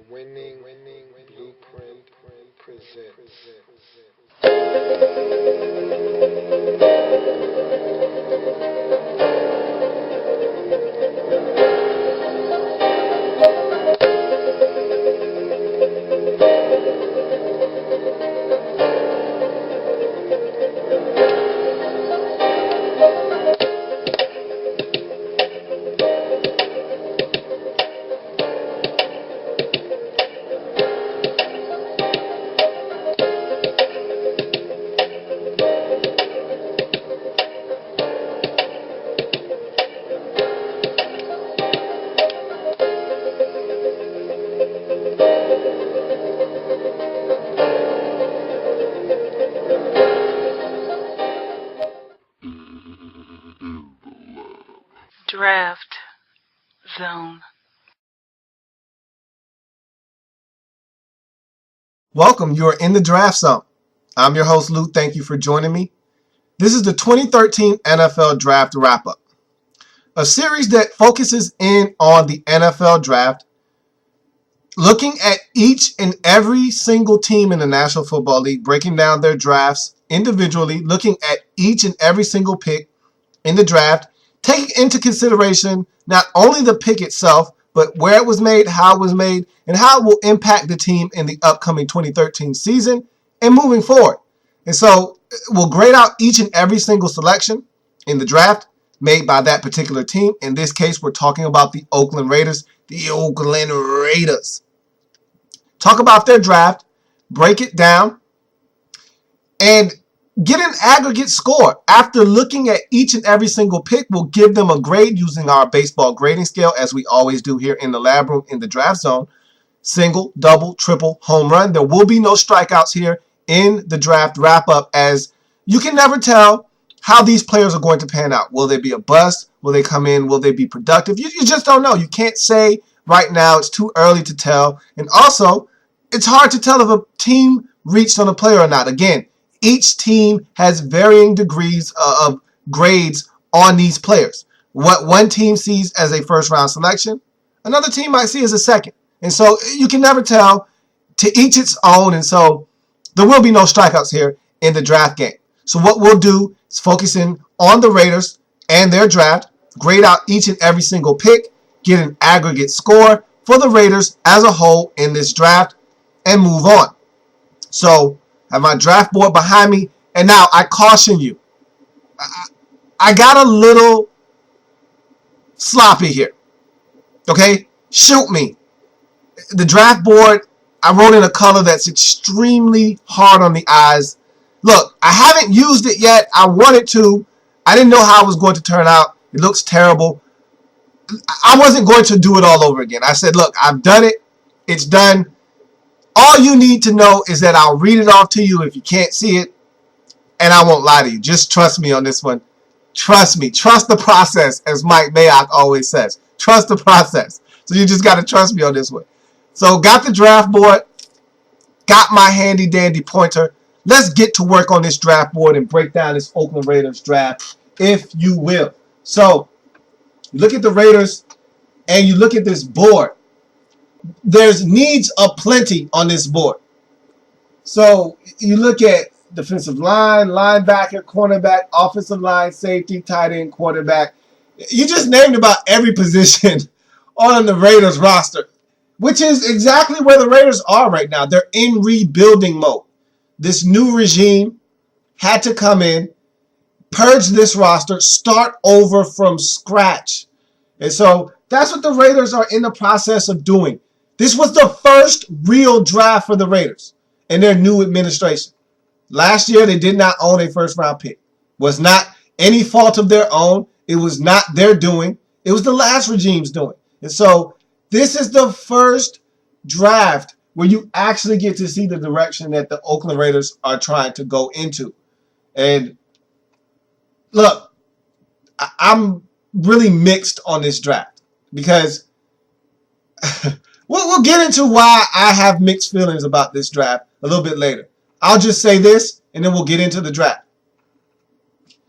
Winning Blueprint presents. Draft Zone. Welcome. You are in the Draft Zone. I'm your host, Lou. Thank you for joining me. This is the 2013 NFL Draft Wrap-Up, a series that focuses in on the NFL Draft, looking at each and every single team in the National Football League, breaking down their drafts individually, looking at each and every single pick in the draft, taking into consideration not only the pick itself, but where it was made, how it was made, and how it will impact the team in the upcoming 2013 season and moving forward. And so we'll grade out each and every single selection in the draft made by that particular team. In this case, we're talking about the Oakland Raiders. The Oakland Raiders. Talk about their draft, break it down, and get an aggregate score. After looking at each and every single pick, we'll give them a grade using our baseball grading scale, as we always do here in the lab room in the draft zone. Single, double, triple, home run. There will be no strikeouts here in the draft wrap-up, as you can never tell how these players are going to pan out. Will they be a bust? Will they come in? Will they be productive? You just don't know. You can't say right now. It's too early to tell. And also, it's hard to tell if a team reached on a player or not. Again, each team has varying degrees of grades on these players. What one team sees as a first-round selection, another team might see as a second. And so you can never tell, to each its own. And so there will be no strikeouts here in the draft game. So what we'll do is focus in on the Raiders and their draft, grade out each and every single pick, get an aggregate score for the Raiders as a whole in this draft, and move on. So I have my draft board behind me, and now I caution you. I got a little sloppy here. Okay? Shoot me. The draft board, I wrote in a color that's extremely hard on the eyes. Look, I haven't used it yet. I wanted to. I didn't know how it was going to turn out. It looks terrible. I wasn't going to do it all over again. I said, look, I've done it. It's done. All you need to know is that I'll read it off to you if you can't see it, and I won't lie to you. Just trust me on this one. Trust me. Trust the process, as Mike Mayock always says. Trust the process. So you just got to trust me on this one. So got the draft board, got my handy-dandy pointer. Let's get to work on this draft board and break down this Oakland Raiders draft, if you will. So you look at the Raiders, and you look at this board. There's needs aplenty on this board. So you look at defensive line, linebacker, cornerback, offensive line, safety, tight end, quarterback. You just named about every position on the Raiders roster, which is exactly where the Raiders are right now. They're in rebuilding mode. This new regime had to come in, purge this roster, start over from scratch. And so that's what the Raiders are in the process of doing. This was the first real draft for the Raiders and their new administration. Last year, they did not own a first-round pick. Was not any fault of their own. It was not their doing. It was the last regime's doing. And so this is the first draft where you actually get to see the direction that the Oakland Raiders are trying to go into. And look, I'm really mixed on this draft because we'll get into why I have mixed feelings about this draft a little bit later. I'll just say this, and then we'll get into the draft.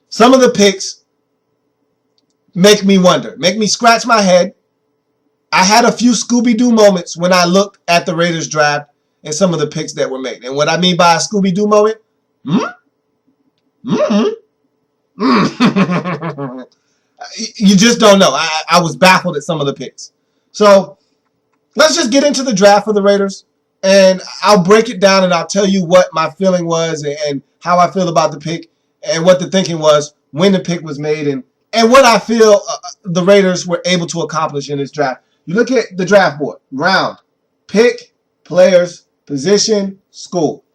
Some of the picks make me wonder, make me scratch my head. I had a few Scooby-Doo moments when I looked at the Raiders draft and some of the picks that were made. And what I mean by a Scooby-Doo moment, you just don't know. I was baffled at some of the picks. So let's just get into the draft for the Raiders, and I'll break it down and I'll tell you what my feeling was and how I feel about the pick and what the thinking was when the pick was made and what I feel the Raiders were able to accomplish in this draft. You look at the draft board, round, pick, players, position, school.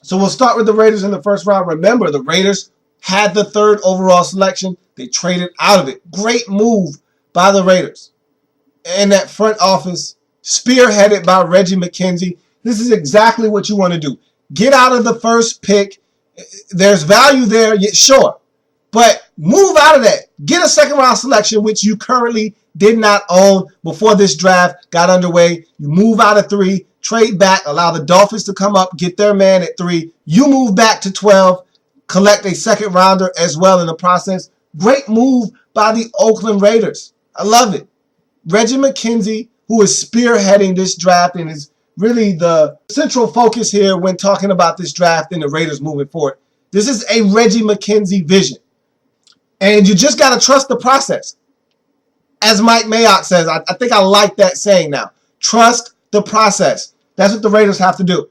So we'll start with the Raiders in the first round. Remember, the Raiders had the 3rd overall selection. They traded out of it. Great move by the Raiders. And that front office, spearheaded by Reggie McKenzie. This is exactly what you want to do. Get out of the first pick. There's value there, sure. But move out of that. Get a 2nd round selection, which you currently did not own before this draft got underway. You move out of 3, trade back, allow the Dolphins to come up, get their man at 3. You move back to 12, collect a 2nd rounder as well in the process. Great move by the Oakland Raiders. I love it. Reggie McKenzie, who is spearheading this draft and is really the central focus here when talking about this draft and the Raiders moving forward. This is a Reggie McKenzie vision. And you just got to trust the process. As Mike Mayock says, I think I like that saying now. Trust the process. That's what the Raiders have to do.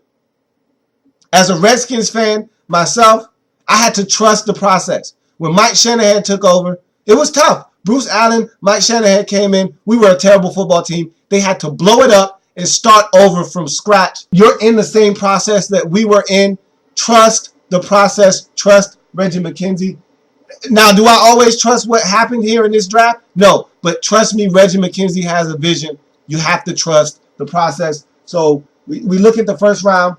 As a Redskins fan, myself, I had to trust the process. When Mike Shanahan took over, it was tough. Bruce Allen, Mike Shanahan came in. We were a terrible football team. They had to blow it up and start over from scratch. You're in the same process that we were in. Trust the process. Trust Reggie McKenzie. Now, do I always trust what happened here in this draft? No, but trust me, Reggie McKenzie has a vision. You have to trust the process. So we look at the first round,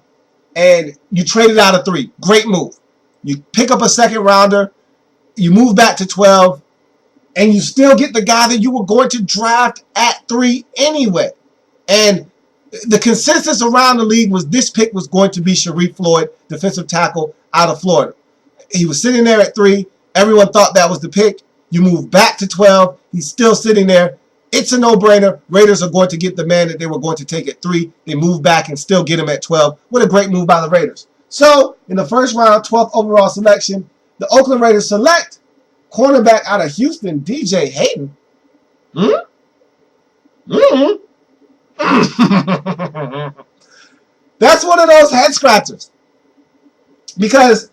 and you traded out of 3. Great move. You pick up a 2nd rounder. You move back to 12, and you still get the guy that you were going to draft at 3 anyway. And the consensus around the league was this pick was going to be Sharif Floyd, defensive tackle out of Florida. He was sitting there at 3. Everyone thought that was the pick. You move back to 12. He's still sitting there. It's a no-brainer. Raiders are going to get the man that they were going to take at 3. They move back and still get him at 12. What a great move by the Raiders. So, in the first round, 12th overall selection, the Oakland Raiders select cornerback out of Houston, DJ Hayden. That's one of those head scratchers. Because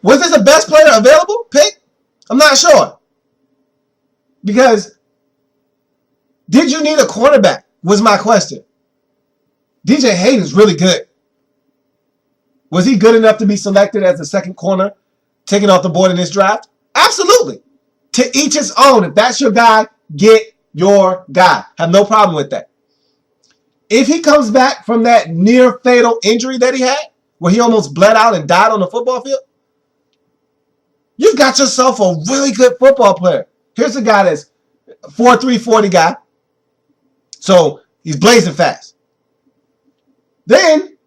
was this the best player available pick? I'm not sure. Because did you need a cornerback was my question. DJ Hayden's really good. Was he good enough to be selected as the 2nd corner taken off the board in this draft? Absolutely. To each his own. If that's your guy, get your guy. Have no problem with that. If he comes back from that near fatal injury that he had, where he almost bled out and died on the football field, you've got yourself a really good football player. Here's a guy that's 4'3", 40 guy. So he's blazing fast. Then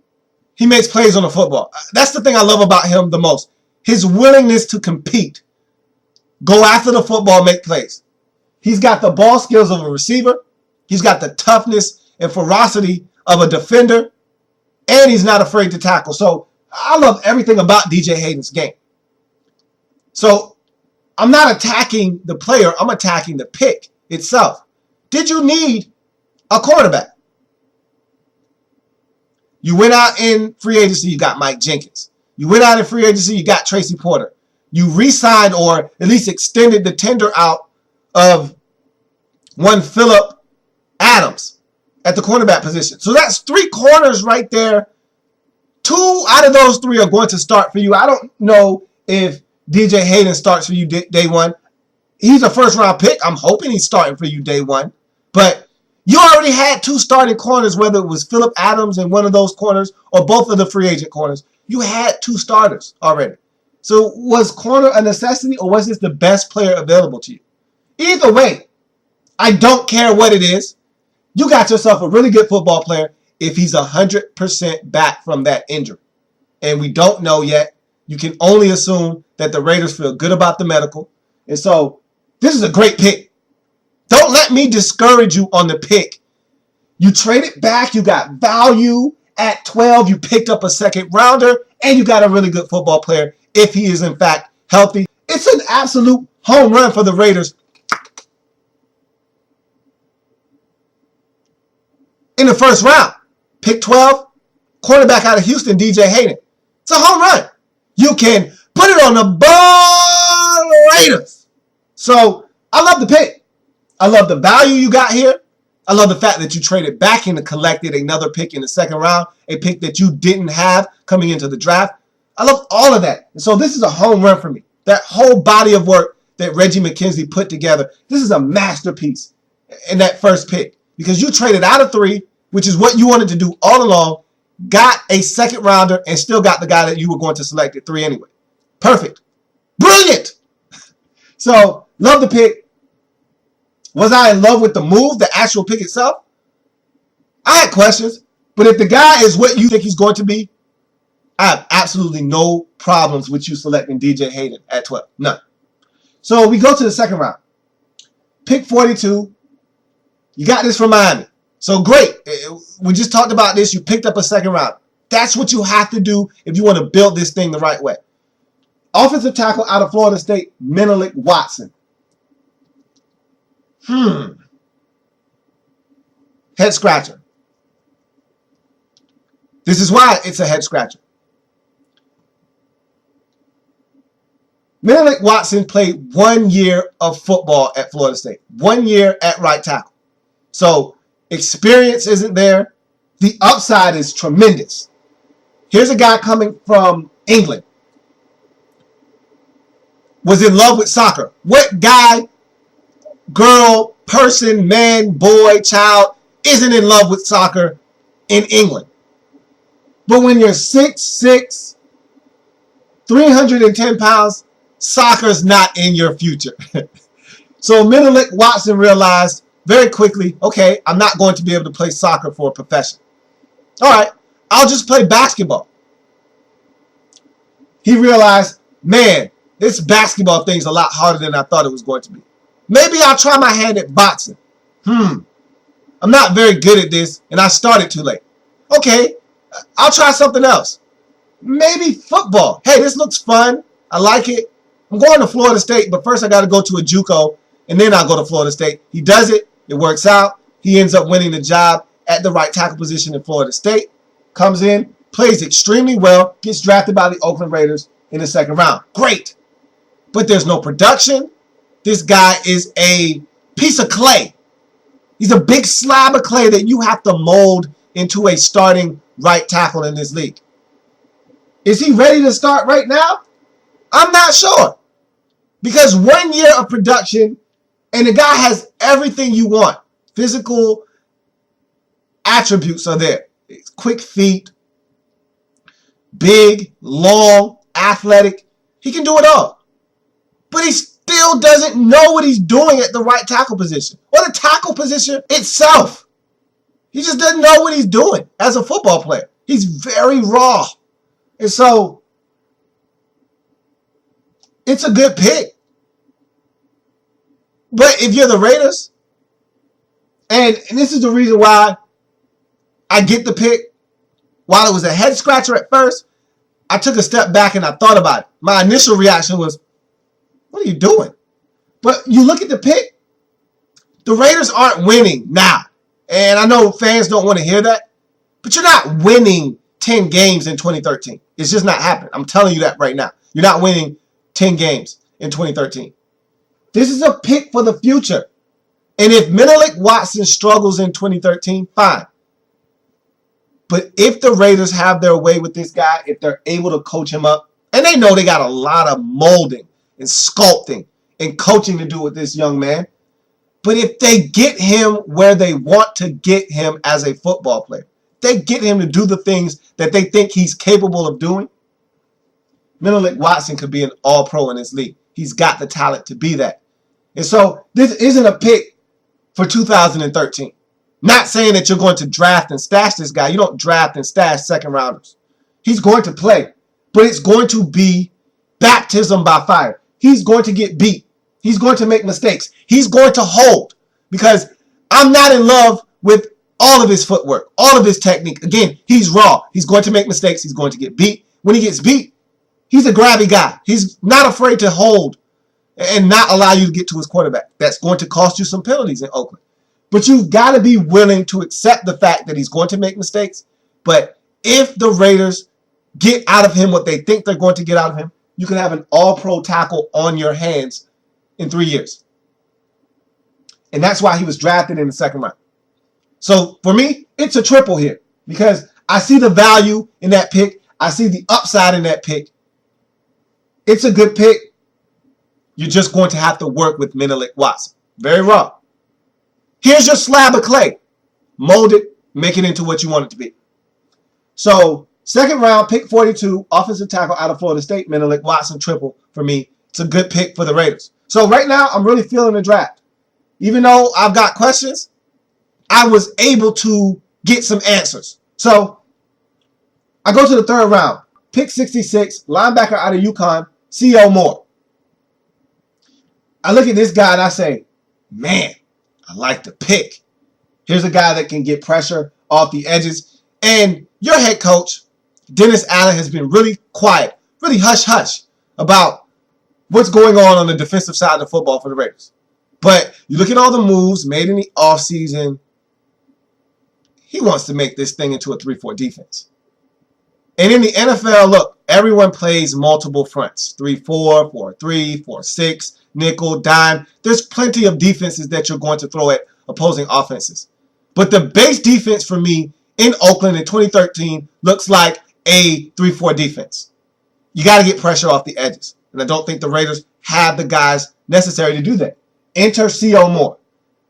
he makes plays on the football. That's the thing I love about him the most. His willingness to compete. Go after the football, make plays. He's got the ball skills of a receiver. He's got the toughness and ferocity of a defender. And he's not afraid to tackle. So I love everything about DJ Hayden's game. So I'm not attacking the player. I'm attacking the pick itself. Did you need a quarterback? You went out in free agency, you got Mike Jenkins. You went out in free agency, you got Tracy Porter. You re-signed or at least extended the tender out of one Phillip Adams at the cornerback position. So that's 3 corners right there. 2 out of those 3 are going to start for you. I don't know if DJ Hayden starts for you day one. He's a first-round pick. I'm hoping he's starting for you day one. But you already had 2 starting corners, whether it was Phillip Adams in one of those corners or both of the free agent corners. You had 2 starters already. So was corner a necessity or was this the best player available to you? Either way, I don't care what it is. You got yourself a really good football player if he's 100% back from that injury. And we don't know yet. You can only assume that the Raiders feel good about the medical. And so this is a great pick. Don't let me discourage you on the pick. You traded back. You got value at 12. You picked up a second rounder, and you got a really good football player if he is in fact healthy. It's an absolute home run for the Raiders. In the first round, pick 12, quarterback out of Houston, DJ Hayden. It's a home run. You can put it on the board, Raiders. So I love the pick. I love the value you got here. I love the fact that you traded back and collected another pick in the second round, a pick that you didn't have coming into the draft. I love all of that. And so this is a home run for me. That whole body of work that Reggie McKenzie put together, this is a masterpiece in that first pick. Because you traded out of 3, which is what you wanted to do all along, got a second rounder, and still got the guy that you were going to select at 3 anyway. Perfect. Brilliant. So, love the pick. Was I in love with the move, the actual pick itself? I had questions. But if the guy is what you think he's going to be, I have absolutely no problems with you selecting DJ Hayden at 12. None. So, we go to the second round. Pick 42. You got this from Miami. So, great. We just talked about this. You picked up a second round. That's what you have to do if you want to build this thing the right way. Offensive tackle out of Florida State, Menelik Watson. Head scratcher. This is why it's a head scratcher. Menelik Watson played 1 year of football at Florida State. 1 year at right tackle. So, experience isn't there. The upside is tremendous. Here's a guy coming from England. Was in love with soccer. What guy, girl, person, man, boy, child isn't in love with soccer in England? But when you're 6'6", 310 pounds, soccer's not in your future. So Menelik Watson realized very quickly, okay, I'm not going to be able to play soccer for a profession. All right, I'll just play basketball. He realized, man, this basketball thing's a lot harder than I thought it was going to be. Maybe I'll try my hand at boxing. I'm not very good at this, and I started too late. Okay, I'll try something else. Maybe football. Hey, this looks fun. I like it. I'm going to Florida State, but first I got to go to a JUCO, and then I'll go to Florida State. He does it. It works out. He ends up winning the job at the right tackle position in Florida State. Comes in, plays extremely well, gets drafted by the Oakland Raiders in the second round. Great. But there's no production. This guy is a piece of clay. He's a big slab of clay that you have to mold into a starting right tackle in this league. Is he ready to start right now? I'm not sure. Because 1 year of production, and the guy has everything you want. Physical attributes are there. Quick feet, big, long, athletic. He can do it all. But he still doesn't know what he's doing at the right tackle position. Or the tackle position itself. He just doesn't know what he's doing as a football player. He's very raw. And so, it's a good pick. But if you're the Raiders, and this is the reason why I get the pick, while it was a head scratcher at first, I took a step back and I thought about it. My initial reaction was, what are you doing? But you look at the pick, the Raiders aren't winning now. And I know fans don't want to hear that, but you're not winning 10 games in 2013. It's just not happening. I'm telling you that right now. You're not winning 10 games in 2013. This is a pick for the future. And if Menelik Watson struggles in 2013, fine. But if the Raiders have their way with this guy, if they're able to coach him up, and they know they got a lot of molding and sculpting and coaching to do with this young man, but if they get him where they want to get him as a football player, they get him to do the things that they think he's capable of doing, Menelik Watson could be an all-pro in this league. He's got the talent to be that. And so this isn't a pick for 2013. Not saying that you're going to draft and stash this guy. You don't draft and stash second rounders. He's going to play, but it's going to be baptism by fire. He's going to get beat. He's going to make mistakes. He's going to hold. because I'm not in love with all of his footwork, all of his technique. Again, he's raw. He's going to make mistakes. He's going to get beat. When he gets beat, he's a grabby guy. He's not afraid to hold and not allow you to get to his quarterback. That's going to cost you some penalties in Oakland. But you've got to be willing to accept the fact that he's going to make mistakes. But if the Raiders get out of him what they think they're going to get out of him, you can have an all-pro tackle on your hands in 3 years. And that's why he was drafted in the second round. So for me, it's a triple here because I see the value in that pick. I see the upside in that pick. It's a good pick. You're just going to have to work with Menelik Watson. Very raw. Here's your slab of clay. Mold it, make it into what you want it to be. So, second round, pick 42, offensive tackle out of Florida State, Menelik Watson, triple for me. It's a good pick for the Raiders. So, right now, I'm really feeling the draft. Even though I've got questions, I was able to get some answers. So, I go to the third round. Pick 66, linebacker out of UConn, C.O. Moore. I look at this guy and I say, man, I like the pick. Here's a guy that can get pressure off the edges. And your head coach, Dennis Allen, has been really quiet, really hush-hush about what's going on the defensive side of the football for the Raiders. But you look at all the moves made in the offseason, he wants to make this thing into a 3-4 defense. And in the NFL, look, everyone plays multiple fronts. 3-4, 4-3, 4-6, nickel, dime. There's plenty of defenses that you're going to throw at opposing offenses. But the base defense for me in Oakland in 2013 looks like a 3-4 defense. You got to get pressure off the edges. And I don't think the Raiders have the guys necessary to do that. Enter C.O. Moore,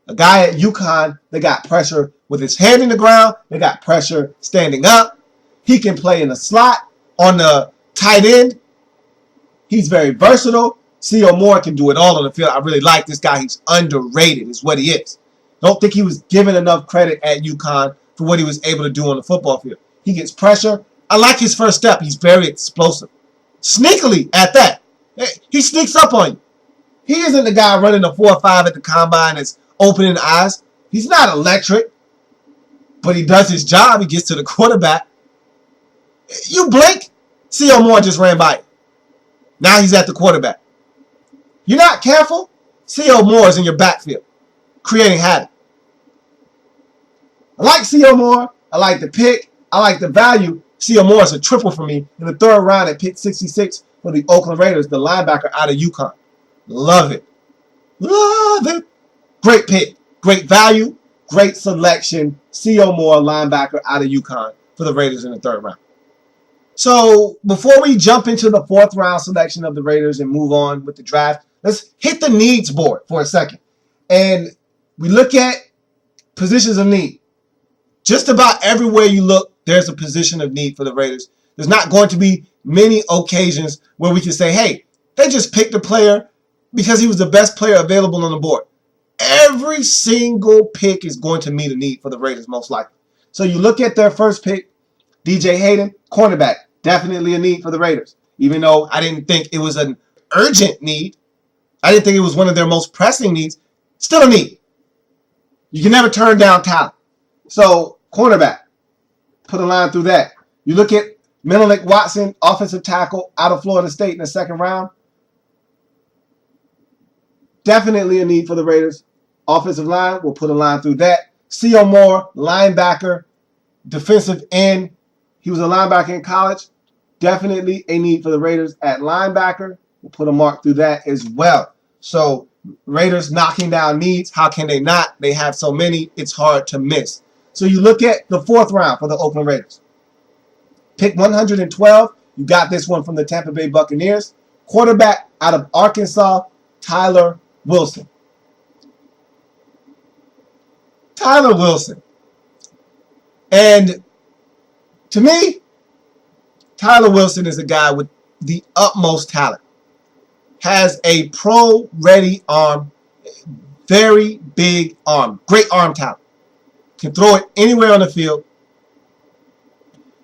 a guy at UConn that got pressure with his head in the ground. They got pressure standing up. He can play in the slot, on the tight end. He's very versatile. C.O. Moore can do it all on the field. I really like this guy. He's underrated is what he is. Don't think he was given enough credit at UConn for what he was able to do on the football field. He gets pressure. I like his first step. He's very explosive. Sneakily at that. He sneaks up on you. He isn't the guy running a 4.5 at the combine that's opening eyes. He's not electric, but he does his job. He gets to the quarterback. You blink, C.O. Moore just ran by you. Now he's at the quarterback. You're not careful, C.O. Moore is in your backfield, creating havoc. I like C.O. Moore. I like the pick. I like the value. C.O. Moore is a triple for me in the third round at pick 66 for the Oakland Raiders, the linebacker out of UConn. Love it. Love it. Great pick. Great value. Great selection. C.O. Moore, linebacker out of UConn for the Raiders in the third round. So before we jump into the fourth round selection of the Raiders and move on with the draft, let's hit the needs board for a second. And we look at positions of need. Just about everywhere you look, there's a position of need for the Raiders. There's not going to be many occasions where we can say, hey, they just picked a player because he was the best player available on the board. Every single pick is going to meet a need for the Raiders, most likely. So you look at their first pick, DJ Hayden, cornerback, definitely a need for the Raiders. Even though I didn't think it was an urgent need, I didn't think it was one of their most pressing needs, still a need. You can never turn down talent. So, cornerback, put a line through that. You look at Menelik Watson, offensive tackle out of Florida State in the second round. Definitely a need for the Raiders. Offensive line, we'll put a line through that. C.O. Moore, linebacker, defensive end. He was a linebacker in college. Definitely a need for the Raiders at linebacker. We'll put a mark through that as well. So, Raiders knocking down needs. How can they not? They have so many, it's hard to miss. So, you look at the fourth round for the Oakland Raiders. Pick 112. You got this one from the Tampa Bay Buccaneers. Quarterback out of Arkansas, Tyler Wilson. Tyler Wilson. And to me, Tyler Wilson is a guy with the utmost talent. Has a pro-ready arm. Very big arm. Great arm talent. Can throw it anywhere on the field.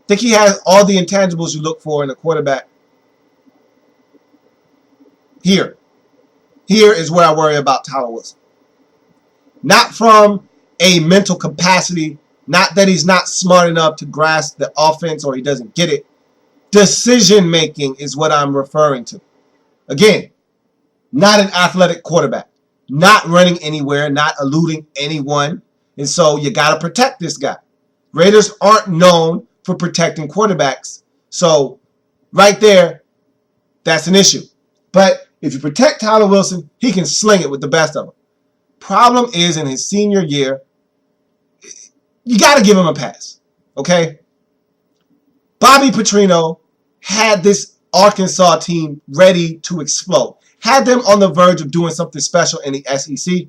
Think he has all the intangibles you look for in a quarterback. Here is where I worry about Tyler Wilson. Not from a mental capacity, not that he's not smart enough to grasp the offense or he doesn't get it. Decision making is what I'm referring to. Again, not an athletic quarterback, not running anywhere, not eluding anyone. And so you got to protect this guy. Raiders aren't known for protecting quarterbacks. So right there, that's an issue. But if you protect Tyler Wilson, he can sling it with the best of them. Problem is, in his senior year, you got to give him a pass, okay? Bobby Petrino had this Arkansas team ready to explode. Had them on the verge of doing something special in the SEC.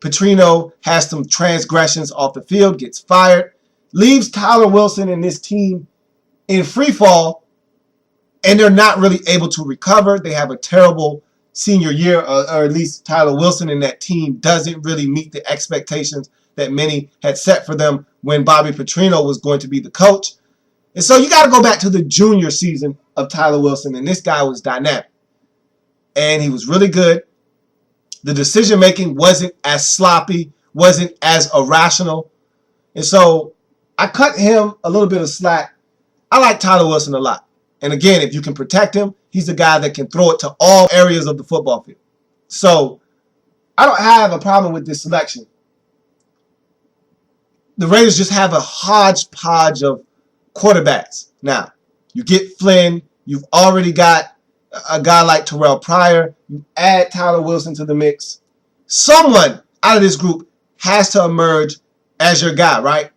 Petrino has some transgressions off the field, gets fired, leaves Tyler Wilson and this team in free fall, and they're not really able to recover. They have a terrible senior year, or at least Tyler Wilson and that team doesn't really meet the expectations that many had set for them when Bobby Petrino was going to be the coach. And so you got to go back to the junior season of Tyler Wilson, and this guy was dynamic. And he was really good. The decision-making wasn't as sloppy, wasn't as irrational. And so I cut him a little bit of slack. I like Tyler Wilson a lot. And again, if you can protect him, he's a guy that can throw it to all areas of the football field. So I don't have a problem with this selection. The Raiders just have a hodgepodge of quarterbacks. Now, you get Flynn. You've already got a guy like Terrell Pryor. You add Tyler Wilson to the mix. Someone out of this group has to emerge as your guy, right?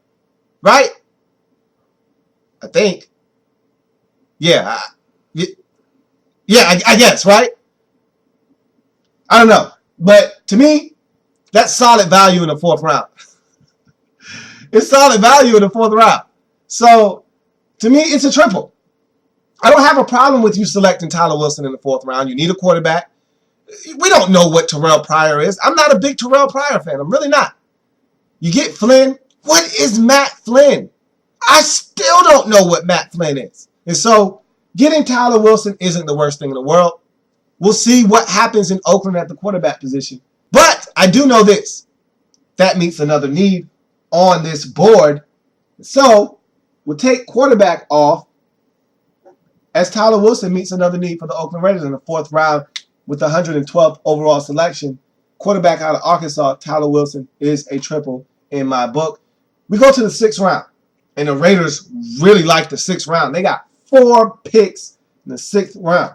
Right? I think. Yeah. I guess, right? I don't know. But to me, that's solid value in the fourth round. It's solid value in the fourth round. So, to me, it's a triple. I don't have a problem with you selecting Tyler Wilson in the fourth round. You need a quarterback. We don't know what Terrell Pryor is. I'm not a big Terrell Pryor fan. I'm really not. You get Flynn. What is Matt Flynn? I still don't know what Matt Flynn is. And so, getting Tyler Wilson isn't the worst thing in the world. We'll see what happens in Oakland at the quarterback position. But I do know this. That meets another need on this board. So, we'll take quarterback off as Tyler Wilson meets another need for the Oakland Raiders in the fourth round with the 112th overall selection. Quarterback out of Arkansas, Tyler Wilson is a triple in my book. We go to the sixth round, and the Raiders really like the sixth round. They got 4 picks in the sixth round.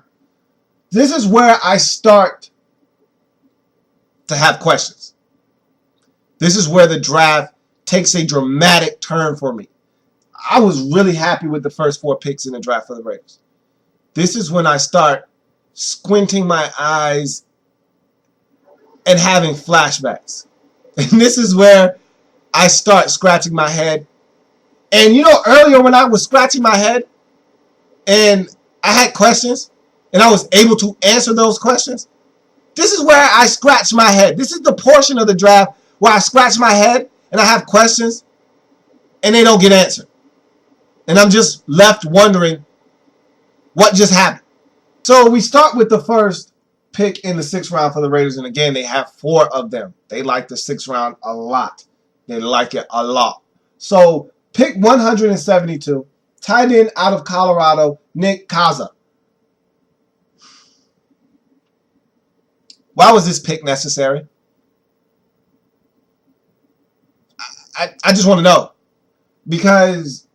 This is where I start to have questions. This is where the draft takes a dramatic turn for me. I was really happy with the first 4 picks in the draft for the Raiders. This is when I start squinting my eyes and having flashbacks. And this is where I start scratching my head. And you know, earlier when I was scratching my head and I had questions and I was able to answer those questions, this is where I scratch my head. This is the portion of the draft where I scratch my head and I have questions and they don't get answered. And I'm just left wondering what just happened. So we start with the first pick in the sixth round for the Raiders. And again, they have 4 of them. They like the sixth round a lot. They like it a lot. So pick 172, tight end out of Colorado, Nick Kaza. Why was this pick necessary? I just want to know. Because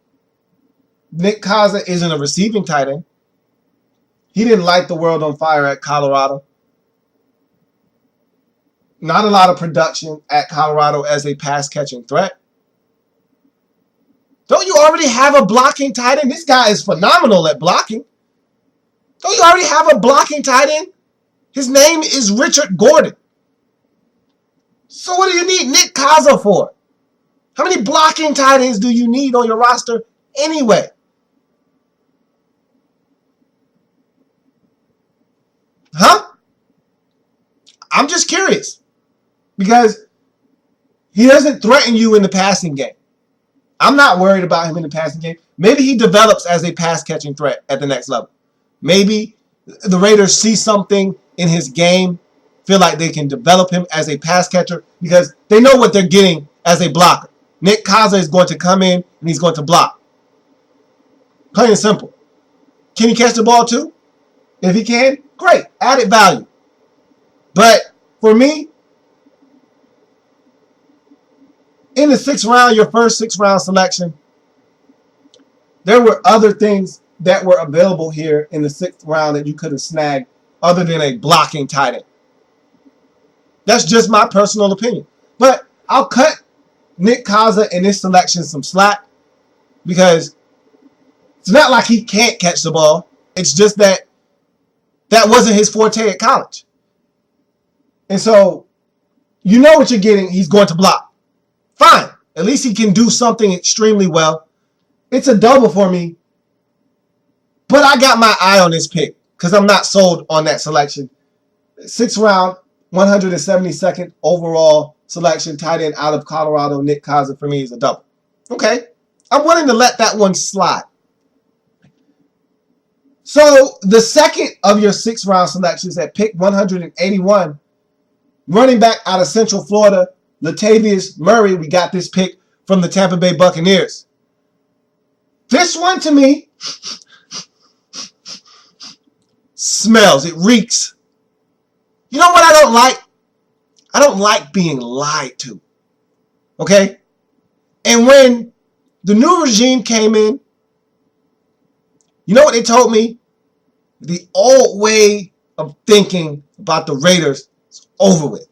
Nick Kaza isn't a receiving tight end. He didn't light the world on fire at Colorado. Not a lot of production at Colorado as a pass-catching threat. Don't you already have a blocking tight end? This guy is phenomenal at blocking. Don't you already have a blocking tight end? His name is Richard Gordon. So what do you need Nick Kaza for? How many blocking tight ends do you need on your roster anyway? Huh? I'm just curious. Because he doesn't threaten you in the passing game. I'm not worried about him in the passing game. Maybe he develops as a pass-catching threat at the next level. Maybe the Raiders see something in his game feel like they can develop him as a pass catcher because they know what they're getting as a blocker. Nick Kaza is going to come in and he's going to block. Plain and simple. Can he catch the ball too? If he can, great. Added value. But for me, in the 6th round, your first 6th round selection, there were other things that were available here in the 6th round that you could have snagged other than a blocking tight end. That's just my personal opinion. But I'll cut Nick Kaza in this selection some slack because it's not like he can't catch the ball. It's just that wasn't his forte at college. And so you know what you're getting. He's going to block. Fine. At least he can do something extremely well. It's a double for me. But I got my eye on this pick because I'm not sold on that selection. 6th round, 172nd overall selection, tight end out of Colorado, Nick Kaza for me is a double. Okay. I'm willing to let that one slide. So the second of your 6th round selections at pick 181, running back out of Central Florida, Latavius Murray. We got this pick from the Tampa Bay Buccaneers. This one to me smells. It reeks. You know what I don't like? I don't like being lied to. Okay? And when the new regime came in, you know what they told me? The old way of thinking about the Raiders is over with.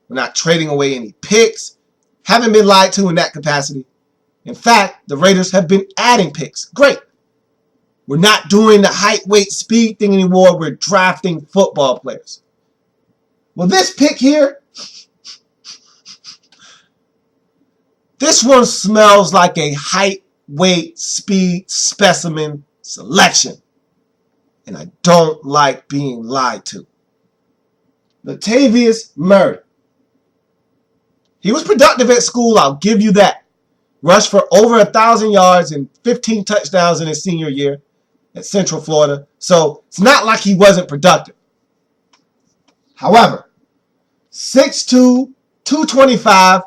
We're not trading away any picks. Haven't been lied to in that capacity. In fact, the Raiders have been adding picks. Great. We're not doing the height, weight, speed thing anymore. We're drafting football players. Well, this pick here, this one smells like a height, weight, speed specimen selection. And I don't like being lied to. Latavius Murray. He was productive at school, I'll give you that. Rushed for over 1,000 yards and 15 touchdowns in his senior year at Central Florida. So it's not like he wasn't productive. However, 6'2", 225,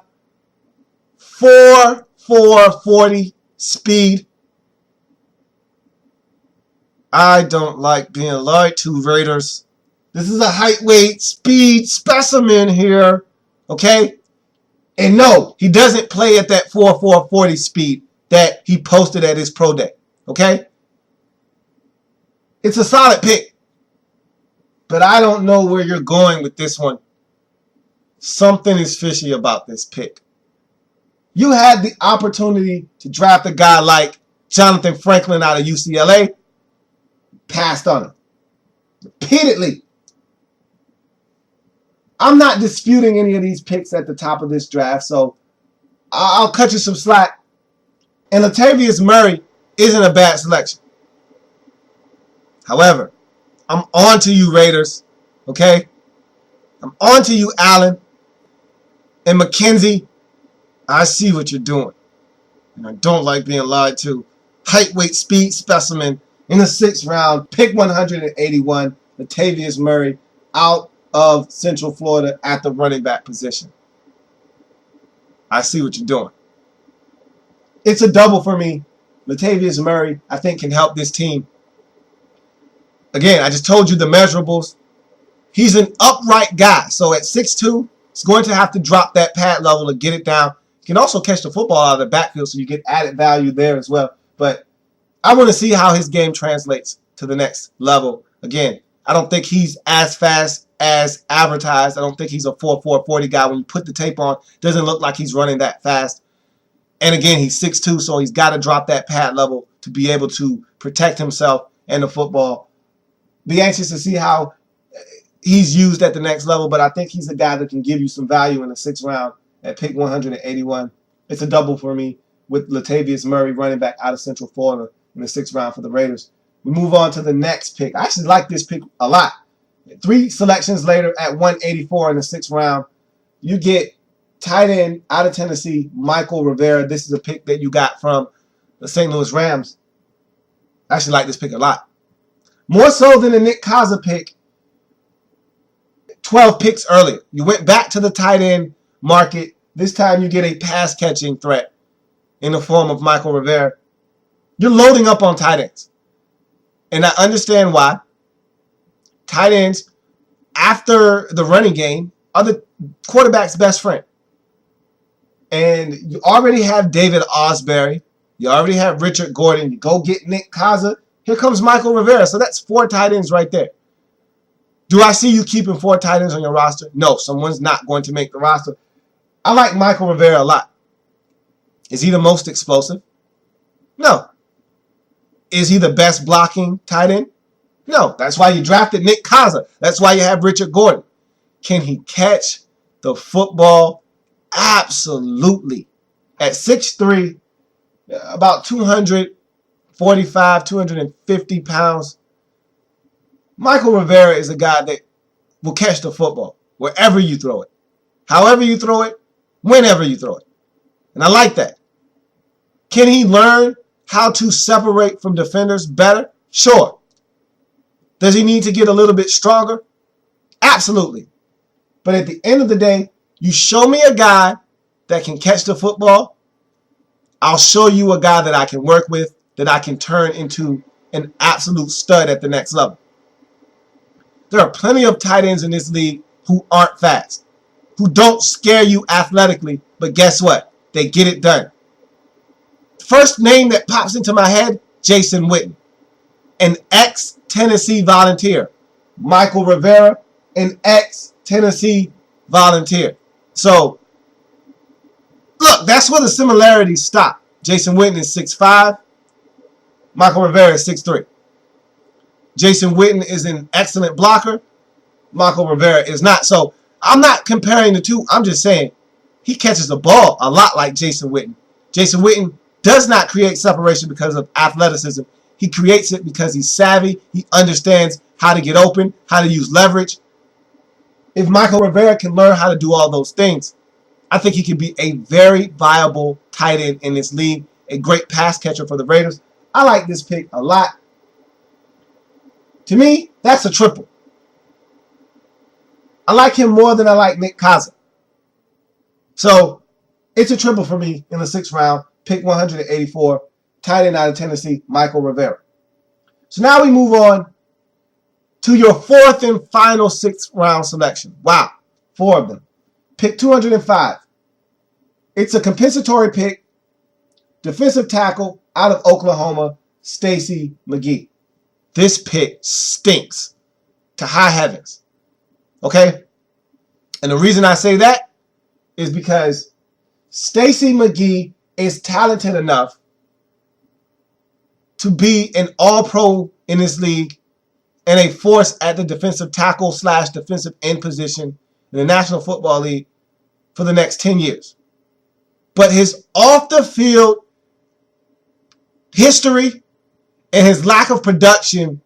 4.40 speed. I don't like being lied to, Raiders. This is a height, weight, speed specimen here. Okay? And no, he doesn't play at that 4.40 speed that he posted at his pro day. Okay? It's a solid pick. But I don't know where you're going with this one. Something is fishy about this pick. You had the opportunity to draft a guy like Jonathan Franklin out of UCLA. Passed on him. Repeatedly. I'm not disputing any of these picks at the top of this draft, so I'll cut you some slack. And Latavius Murray isn't a bad selection. However, I'm on to you, Raiders. Okay? I'm on to you, Allen. And McKenzie, I see what you're doing. And I don't like being lied to. Height, weight, speed specimen in the 6th round. Pick 181. Latavius Murray out of Central Florida at the running back position. I see what you're doing. It's a double for me. Latavius Murray, I think, can help this team. Again, I just told you the measurables. He's an upright guy. So at 6'2", he's going to have to drop that pad level to get it down. He can also catch the football out of the backfield, so you get added value there as well. But I want to see how his game translates to the next level. Again, I don't think he's as fast as advertised. I don't think he's a 4.40 guy. When you put the tape on, doesn't look like he's running that fast. And again, he's 6'2", so he's got to drop that pad level to be able to protect himself and the football. Be anxious to see how he's used at the next level, but I think he's a guy that can give you some value in the 6th round at pick 181. It's a double for me with Latavius Murray, running back out of Central Florida in the 6th round for the Raiders. We move on to the next pick. I actually like this pick a lot. 3 selections later at 184 in the 6th round, you get tight end out of Tennessee, Michael Rivera. This is a pick that you got from the St. Louis Rams. I actually like this pick a lot. More so than the Nick Kaza pick. 12 picks earlier. You went back to the tight end market. This time you get a pass-catching threat in the form of Michael Rivera. You're loading up on tight ends. And I understand why. Tight ends, after the running game, are the quarterback's best friend. And you already have David Osbury. You already have Richard Gordon. You go get Nick Kaza. Here comes Michael Rivera. So that's 4 tight ends right there. Do I see you keeping 4 tight ends on your roster? No, someone's not going to make the roster. I like Michael Rivera a lot. Is he the most explosive? No. Is he the best blocking tight end? No. That's why you drafted Nick Kaza. That's why you have Richard Gordon. Can he catch the football? Absolutely. At 6'3", about 245, 250 pounds, Michael Rivera is a guy that will catch the football wherever you throw it. However you throw it, whenever you throw it. And I like that. Can he learn how to separate from defenders better? Sure. Does he need to get a little bit stronger? Absolutely. But at the end of the day, you show me a guy that can catch the football, I'll show you a guy that I can work with, that I can turn into an absolute stud at the next level. There are plenty of tight ends in this league who aren't fast, who don't scare you athletically, but guess what? They get it done. First name that pops into my head, Jason Witten, an ex-Tennessee Volunteer. Michael Rivera, an ex-Tennessee Volunteer. So, look, that's where the similarities stop. Jason Witten is 6'5". Michael Rivera is 6'3". Jason Witten is an excellent blocker. Michael Rivera is not. So, I'm not comparing the two. I'm just saying he catches the ball a lot like Jason Witten. Jason Witten does not create separation because of athleticism. He creates it because he's savvy. He understands how to get open, how to use leverage. If Michael Rivera can learn how to do all those things, I think he can be a very viable tight end in this league, a great pass catcher for the Raiders. I like this pick a lot. To me, that's a triple. I like him more than I like Nick Kaza. So, it's a triple for me in the 6th round. Pick 184, tight end out of Tennessee, Michael Rivera. So now we move on to your 4th and final 6th round selection. Wow, 4 of them. Pick 205. It's a compensatory pick, defensive tackle out of Oklahoma, Stacy McGee. This pick stinks to high heavens. Okay? And the reason I say that is because Stacy McGee is talented enough to be an all-pro in this league and a force at the defensive tackle / defensive end position in the National Football League for the next 10 years. But his off-the-field history and his lack of production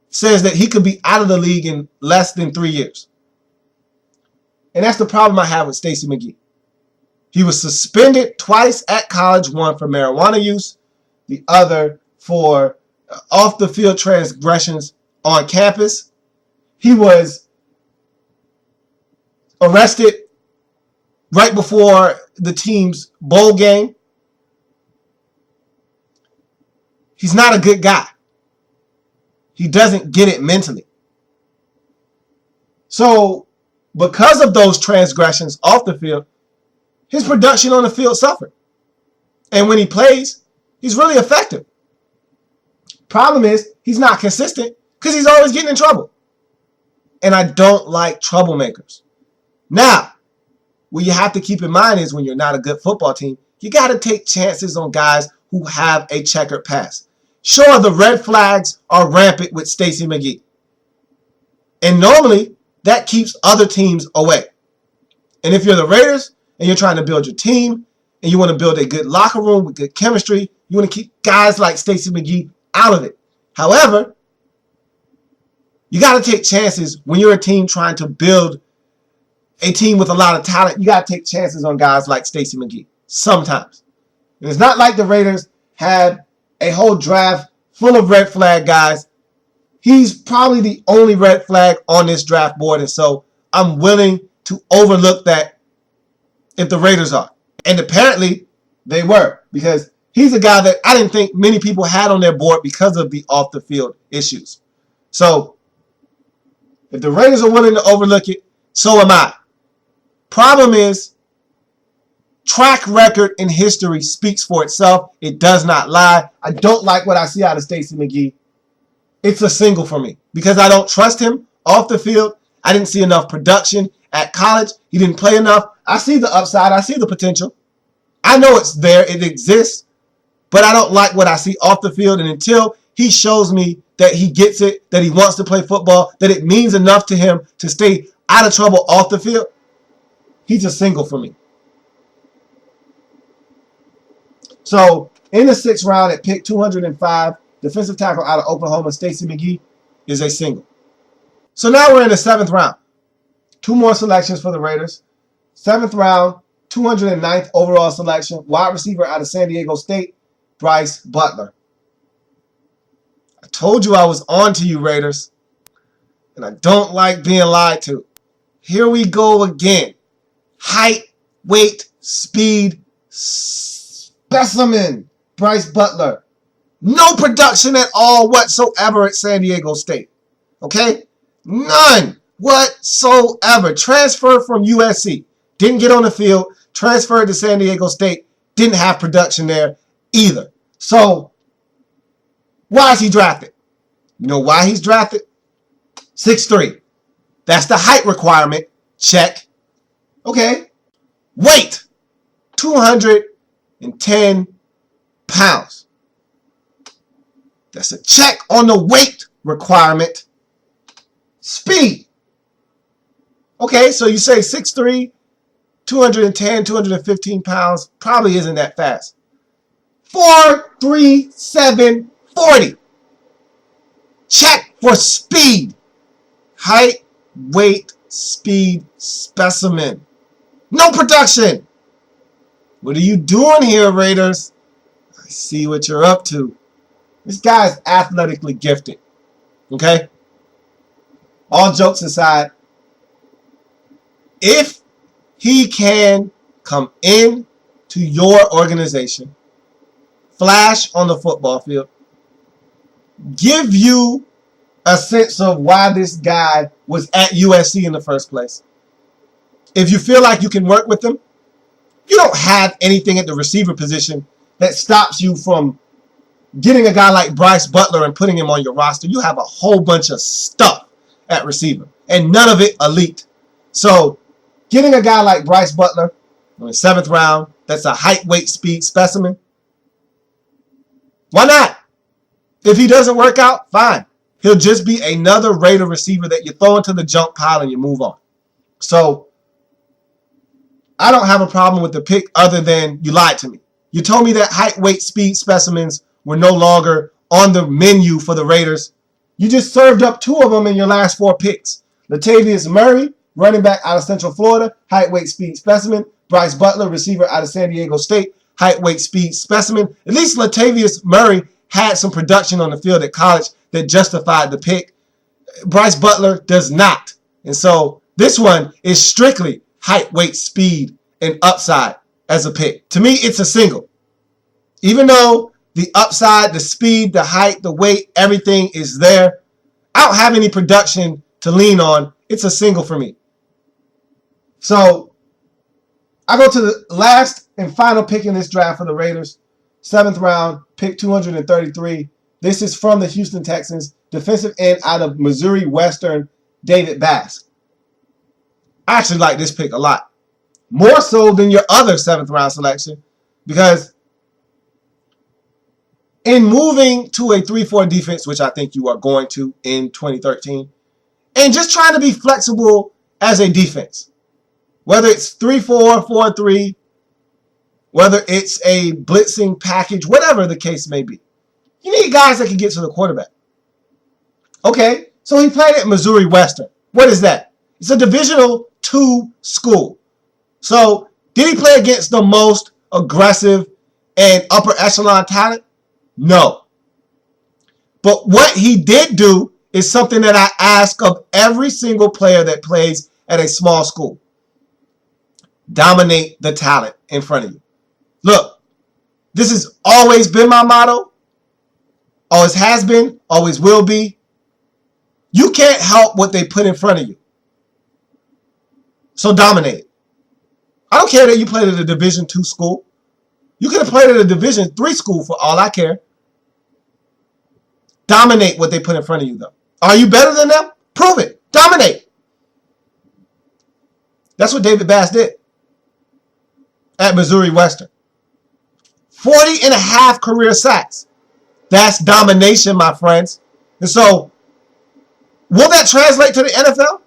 says that he could be out of the league in less than 3 years. And that's the problem I have with Stacy McGee. He was suspended twice at college, one for marijuana use, the other for off-the-field transgressions on campus. He was arrested right before the team's bowl game. He's not a good guy. He doesn't get it mentally. So, because of those transgressions off the field, his production on the field suffered. And when he plays, he's really effective. Problem is, he's not consistent because he's always getting in trouble. And I don't like troublemakers. Now, what you have to keep in mind is when you're not a good football team, you got to take chances on guys who have a checkered past. Sure, the red flags are rampant with Stacy McGee. And normally, that keeps other teams away. And if you're the Raiders and you're trying to build your team and you want to build a good locker room with good chemistry, you want to keep guys like Stacy McGee out of it. However, you got to take chances when you're a team trying to build a team with a lot of talent. You got to take chances on guys like Stacy McGee sometimes. And it's not like the Raiders had a whole draft full of red flag guys. He's probably the only red flag on this draft board, and so I'm willing to overlook that if the Raiders are. And apparently they were, because he's a guy that I didn't think many people had on their board because of the off-the-field issues. So if the Raiders are willing to overlook it, so am I. Problem is, track record in history speaks for itself. It does not lie. I don't like what I see out of Stacey McGee. It's a single for me because I don't trust him off the field. I didn't see enough production at college. He didn't play enough. I see the upside. I see the potential. I know it's there. It exists. But I don't like what I see off the field. And until he shows me that he gets it, that he wants to play football, that it means enough to him to stay out of trouble off the field, he's a single for me. So in the 6th round at pick 205, defensive tackle out of Oklahoma, Stacey McGee, is a single. So now we're in the 7th round. 2 more selections for the Raiders. 7th round, 209th overall selection, wide receiver out of San Diego State, Bryce Butler. I told you I was on to you, Raiders, and I don't like being lied to. Here we go again. Height, weight, speed, specimen, Bryce Butler. No production at all whatsoever at San Diego State. Okay? None whatsoever. Transferred from USC. Didn't get on the field. Transferred to San Diego State. Didn't have production there either. So, why is he drafted? You know why he's drafted? 6'3". That's the height requirement. Check. Okay. Weight. 210 pounds. That's a check on the weight requirement. Speed. Okay, so you say 6'3", 210, 215 pounds. Probably isn't that fast. 4.37 40. Check for speed. Height, weight, speed, specimen. No production. What are you doing here, Raiders? I see what you're up to. This guy is athletically gifted. Okay? All jokes aside, if he can come in to your organization, flash on the football field, give you a sense of why this guy was at USC in the first place. If you feel like you can work with him, you don't have anything at the receiver position that stops you from getting a guy like Bryce Butler and putting him on your roster. You have a whole bunch of stuff at receiver, and none of it elite. So getting a guy like Bryce Butler in the 7th round, that's a height, weight, speed specimen. Why not? If he doesn't work out, fine. He'll just be another Raider receiver that you throw into the junk pile and you move on. So I don't have a problem with the pick other than you lied to me. You told me that height, weight, speed specimens were no longer on the menu for the Raiders. You just served up 2 of them in your last 4 picks. Latavius Murray, running back out of Central Florida, height, weight, speed specimen. Bryce Butler, receiver out of San Diego State, height, weight, speed specimen. At least Latavius Murray had some production on the field at college that justified the pick. Bryce Butler does not. And so this one is strictly height, weight, speed, and upside as a pick. To me, it's a single. Even though the upside, the speed, the height, the weight, everything is there, I don't have any production to lean on. It's a single for me. So I go to the last and final pick in this draft for the Raiders. 7th round, pick 233. This is from the Houston Texans, defensive end out of Missouri Western, David Bass. I actually like this pick a lot. More so than your other 7th round selection, because in moving to a 3-4 defense, which I think you are going to in 2013, and just trying to be flexible as a defense, whether it's 3-4, 4-3, whether it's a blitzing package, whatever the case may be, you need guys that can get to the quarterback. Okay, so he played at Missouri Western. What is that? It's a Divisional II school. So did he play against the most aggressive and upper echelon talent? No. But what he did do is something that I ask of every single player that plays at a small school. Dominate the talent in front of you. Look, this has always been my motto. Always has been, always will be. You can't help what they put in front of you. So dominate it. I don't care that you played at a Division II school. You could have played at a Division III school for all I care. Dominate what they put in front of you, though. Are you better than them? Prove it. Dominate. That's what David Bass did at Missouri Western. 40.5 career sacks. That's domination, my friends. And so, will that translate to the NFL?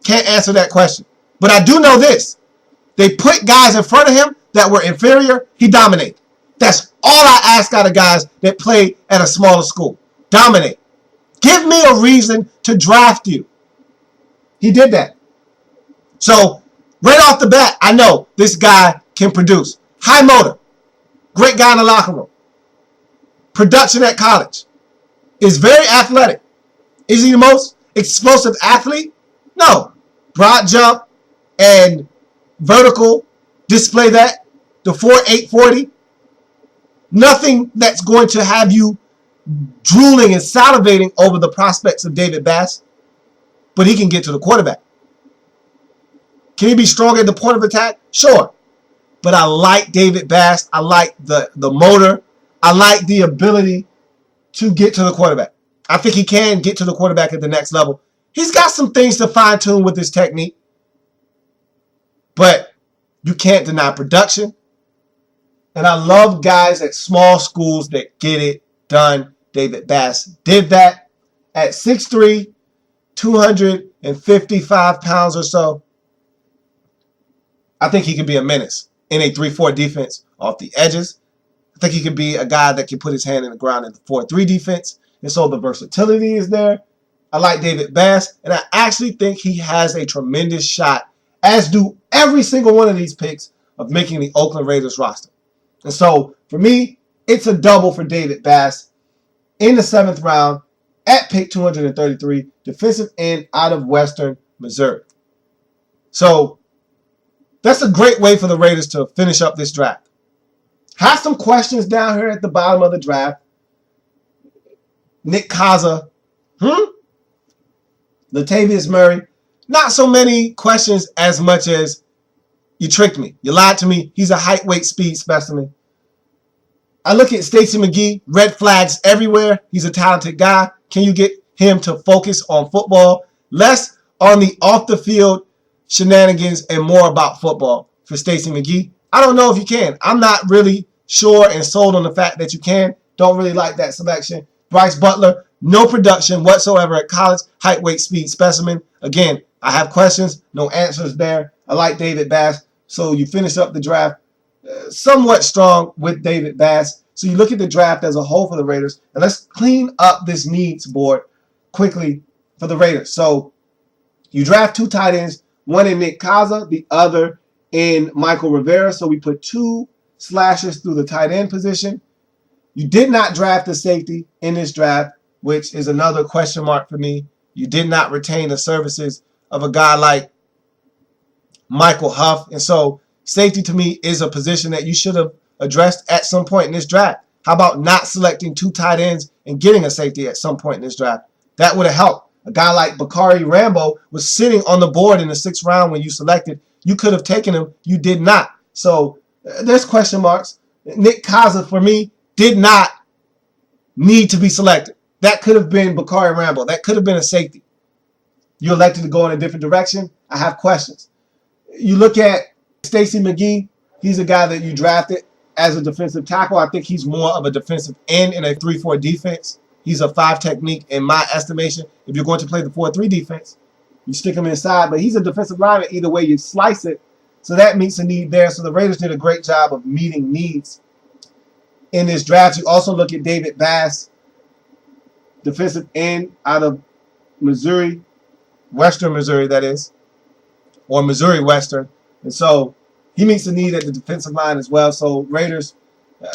Can't answer that question. But I do know this. They put guys in front of him that were inferior. He dominated. That's all I ask out of guys that play at a smaller school. Dominate. Give me a reason to draft you. He did that. So, right off the bat, I know this guy can produce. High motor. Great guy in the locker room. Production at college. Is very athletic. Is he the most explosive athlete? No. Broad jump and vertical display that. The 4.840. Nothing that's going to have you drooling and salivating over the prospects of David Bass. But he can get to the quarterback. Can he be strong at the point of attack? Sure. But I like David Bass. I like the motor. I like the ability to get to the quarterback. I think he can get to the quarterback at the next level. He's got some things to fine-tune with his technique. But you can't deny production. And I love guys at small schools that get it done. David Bass did that at 6'3", 255 pounds or so. I think he can be a menace in a 3-4 defense off the edges. I think he can be a guy that can put his hand in the ground in the 4-3 defense. And so the versatility is there. I like David Bass. And I actually think he has a tremendous shot, as do every single one of these picks, of making the Oakland Raiders roster. And so for me, it's a double for David Bass in the 7th round at pick 233, defensive end out of Western Missouri. So that's a great way for the Raiders to finish up this draft. Have some questions down here at the bottom of the draft. Nick Kaza. Latavius Murray. Not so many questions as much as you tricked me. You lied to me. He's a height, weight, speed specimen. I look at Stacy McGee. Red flags everywhere. He's a talented guy. Can you get him to focus on football? Less on the off-the-field shenanigans and more about football for Stacy McGee? I don't know if you can. I'm not really sure and sold on the fact that you can. Don't really like that selection. Bryce Butler, no production whatsoever at college. Height, weight, speed specimen. Again, I have questions. No answers there. I like David Bass. So you finish up the draft somewhat strong with David Bass. So you look at the draft as a whole for the Raiders. And let's clean up this needs board quickly for the Raiders. So you draft 2 tight ends. One in Nick Kaza, the other in Michael Rivera. So we put 2 slashers through the tight end position. You did not draft a safety in this draft, which is another question mark for me. You did not retain the services of a guy like Michael Huff. And so safety to me is a position that you should have addressed at some point in this draft. How about not selecting 2 tight ends and getting a safety at some point in this draft? That would have helped. A guy like Bakari Rambo was sitting on the board in the 6th round when you selected. You could have taken him. You did not. So there's question marks. Nick Kaza, for me, did not need to be selected. That could have been Bakari Rambo. That could have been a safety. You elected to go in a different direction. I have questions. You look at Stacy McGee. He's a guy that you drafted as a defensive tackle. I think he's more of a defensive end in a 3-4 defense. He's a 5 technique in my estimation. If you're going to play the 4-3 defense, you stick him inside. But he's a defensive lineman either way you slice it. So that meets a need there. So the Raiders did a great job of meeting needs in this draft. You also look at David Bass, defensive end out of Missouri, Western Missouri, that is, or Missouri Western. And so he meets the need at the defensive line as well. So Raiders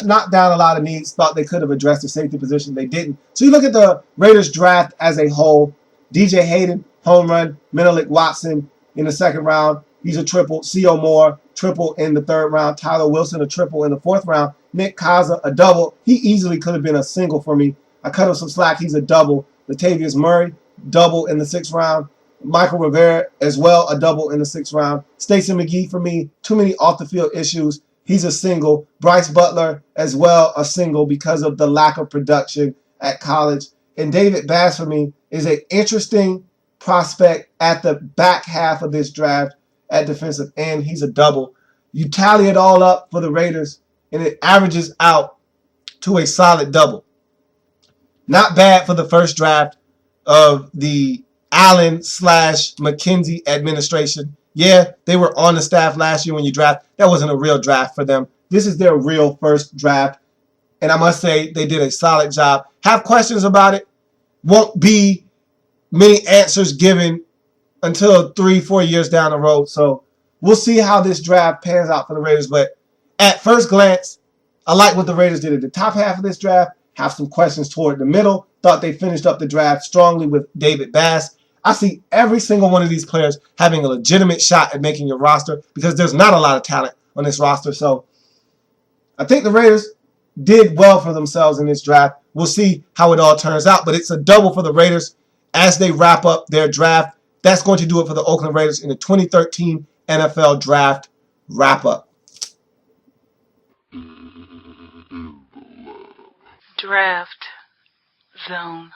knocked down a lot of needs, thought they could have addressed the safety position. They didn't. So you look at the Raiders draft as a whole. DJ Hayden, home run. Menelik Watson, in the second round. He's a triple. C.O. Moore, triple in the third round. Tyler Wilson, a triple in the fourth round. Nick Kaza, a double. He easily could have been a single for me. I cut him some slack. He's a double. Latavius Murray, double in the sixth round. Michael Rivera as well, a double in the sixth round. Stacey McGee for me, too many off the field issues. He's a single. Bryce Butler as well, a single because of the lack of production at college. And David Bass for me is an interesting prospect at the back half of this draft at defensive end. He's a double. You tally it all up for the Raiders, and it averages out to a solid double. Not bad for the first draft of the Allen/McKenzie administration. Yeah, they were on the staff last year when you draft. That wasn't a real draft for them. This is their real first draft. And I must say they did a solid job. Have questions about it. Won't be many answers given until 3-4 years down the road. So we'll see how this draft pans out for the Raiders. But at first glance, I like what the Raiders did at the top half of this draft. Have some questions toward the middle. Thought they finished up the draft strongly with David Bass. I see every single one of these players having a legitimate shot at making your roster because there's not a lot of talent on this roster. So I think the Raiders did well for themselves in this draft. We'll see how it all turns out. But it's a double for the Raiders as they wrap up their draft. That's going to do it for the Oakland Raiders in the 2013 NFL Draft wrap-up. Draft Zone.